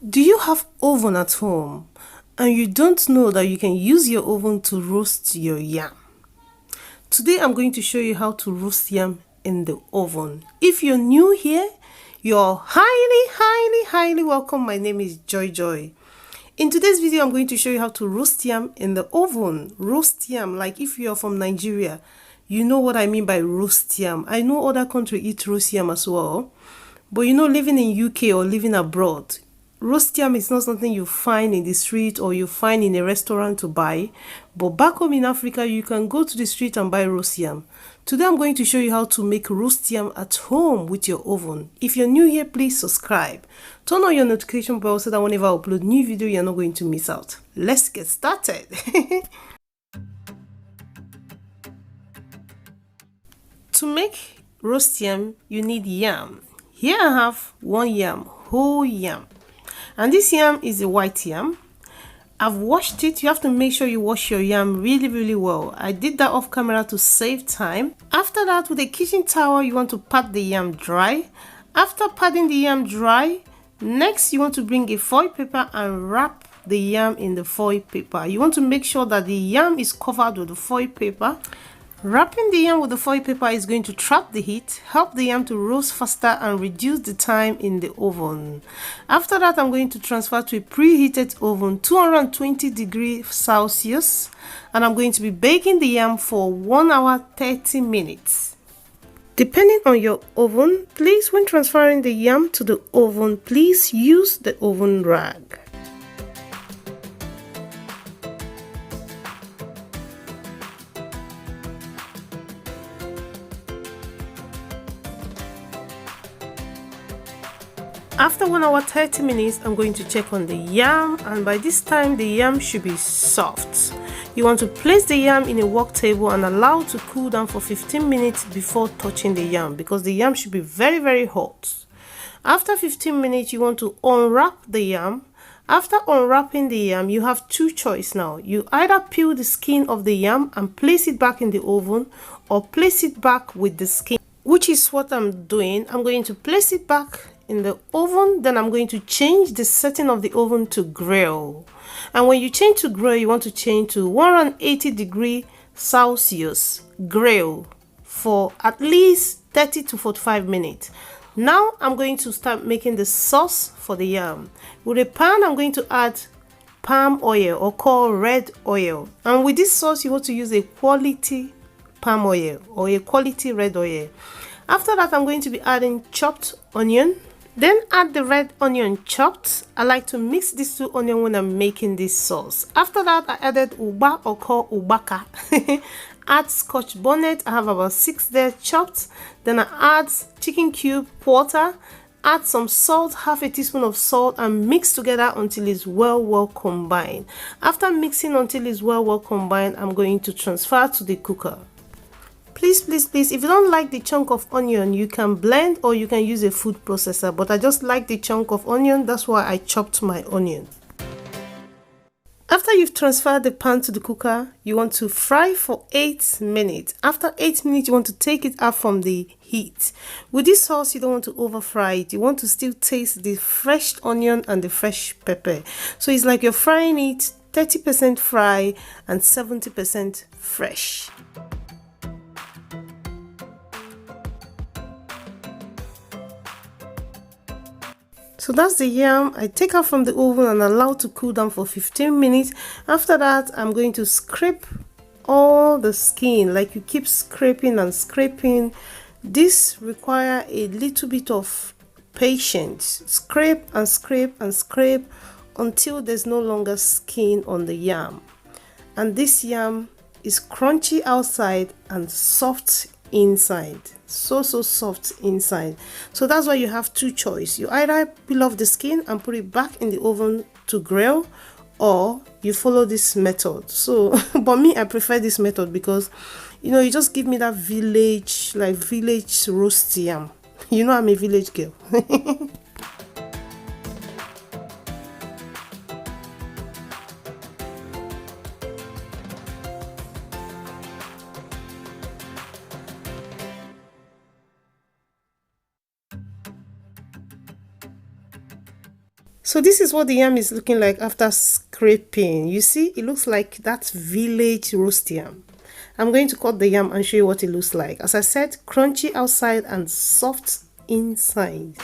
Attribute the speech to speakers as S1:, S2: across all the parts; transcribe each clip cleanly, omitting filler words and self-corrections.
S1: Do you have oven at home and you don't know that you can use your oven to roast your yam? Today I'm going to show you how to roast yam in the oven. If you're new here, you're highly welcome. My name is Joy. In today's video, I'm going to show you how to roast yam in the oven. Roast yam, like if you're from Nigeria, you know what I mean by roast yam. I know other countries eat roast yam as well, but you know, living in UK or living abroad, roast yam is not something you find in the street or you find in a restaurant to buy. But back home in Africa, you can go to the street and buy roast yam. Today I'm going to show you how to make roast yam at home with your oven. If you're new here, please subscribe. Turn on your notification bell so that whenever I upload new video, you're not going to miss out. Let's get started. To make roast yam, you need yam. Here I have one yam, whole yam. And this yam is a white yam. I've washed it. You have to make sure you wash your yam really well. I did that off camera to save time. After that, with a kitchen towel, you want to pat the yam dry. After patting the yam dry, next you want to bring a foil paper and wrap the yam in the foil paper. You want to make sure that the yam is covered with the foil paper. Wrapping the yam with the foil paper is going to trap the heat, help the yam to roast faster and reduce the time in the oven. After that, I'm going to transfer to a preheated oven, 220 degrees Celsius, and I'm going to be baking the yam for 1 hour 30 minutes. Depending on your oven, please, when transferring the yam to the oven, please use the oven rag. After 1 hour 30 minutes, I'm going to check on the yam, and by this time the yam should be soft. You want to place the yam in a wok table and allow it to cool down for 15 minutes before touching the yam, because the yam should be very hot. After 15 minutes, you want to unwrap the yam. After unwrapping the yam, you have two choices now. You either peel the skin of the yam and place it back in the oven, or place it back with the skin, which is what I'm doing. I'm going to place it back in the oven, then I'm going to change the setting of the oven to grill. And when you change to grill, you want to change to 180 degrees Celsius grill for at least 30 to 45 minutes. Now I'm going to start making the sauce for the yam. With a pan, I'm going to add palm oil, or called red oil. And with this sauce, you want to use a quality palm oil or a quality red oil. After that, I'm going to be adding chopped onion. Then add the red onion chopped. I like to mix these two onions when I'm making this sauce. After that, I added uba, or called UKPAKA. Add scotch bonnet. I have about 6 there chopped. Then I add chicken cube quarter. Add some salt, half a teaspoon of salt, and mix together until it's well combined. After mixing until it's well combined, I'm going to transfer to the cooker. Please, if you don't like the chunk of onion, you can blend or you can use a food processor, but I just like the chunk of onion. That's why I chopped my onion. After you've transferred the pan to the cooker, you want to fry for 8 minutes. After 8 minutes, you want to take it out from the heat. With this sauce, you don't want to over fry it. You want to still taste the fresh onion and the fresh pepper. So it's like you're frying it 30% fry and 70% fresh. So that's the yam. I take out from the oven and allow to cool down for 15 minutes. After that, I'm going to scrape all the skin, like you keep scraping and scraping. This requires a little bit of patience. Scrape and scrape and scrape until there's no longer skin on the yam. And this yam is crunchy outside and soft inside. So soft inside. So that's why you have two choices. You either peel off the skin and put it back in the oven to grill, or you follow this method. So but me, I prefer this method because, you know, you just give me that village roast yam. You know, I'm a village girl. So this is what the yam is looking like after scraping. You see, it looks like that village roast yam. I'm going to cut the yam and show you what it looks like. As I said, crunchy outside and soft inside.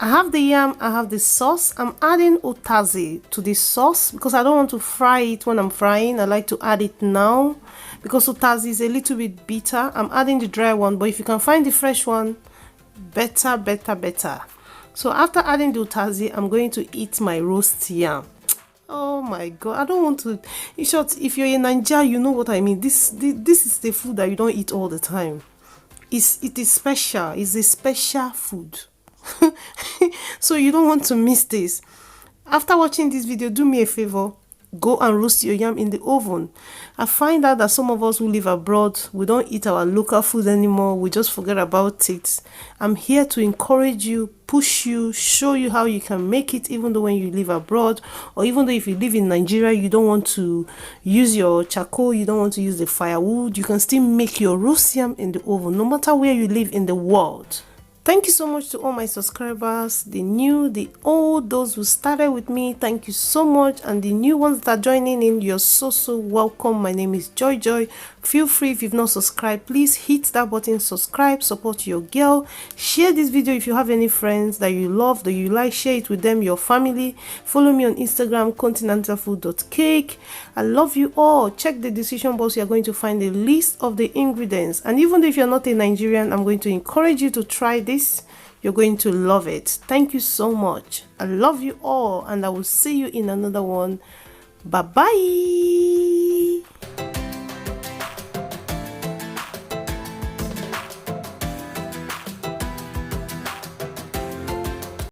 S1: I have the yam, I have the sauce. I'm adding utazi to the sauce because I don't want to fry it when I'm frying. I like to add it now because utazi is a little bit bitter. I'm adding the dry one, but if you can find the fresh one, better, better, better. So after adding the utazi, I'm going to eat my roast yam. Oh my god, I don't want to. In short, if you're in Nigeria, you know what I mean. This is the food that you don't eat all the time. It is special. It's a special food. So you don't want to miss this. After watching this video, do me a favor, go and roast your yam in the oven. I find out that some of us who live abroad, we don't eat our local food anymore. We just forget about it. I'm here to encourage you, push you, show you how you can make it, even though when you live abroad, or even though if you live in Nigeria, you don't want to use your charcoal, you don't want to use the firewood, you can still make your roast yam in the oven, no matter where you live in the world. Thank you so much to all my subscribers, the new, the old, those who started with me. Thank you so much. And the new ones that are joining in, you're so welcome. My name is Joy. Feel free, if you've not subscribed, please hit that button, subscribe, support your girl. Share this video if you have any friends that you love, that you like, share it with them, your family. Follow me on Instagram, continentalfood.cake. I love you all. Check the description box. You're going to find a list of the ingredients. And even if you're not a Nigerian, I'm going to encourage you to try this. You're going to love it. Thank you so much. I love you all, and I will see you in another one. Bye bye.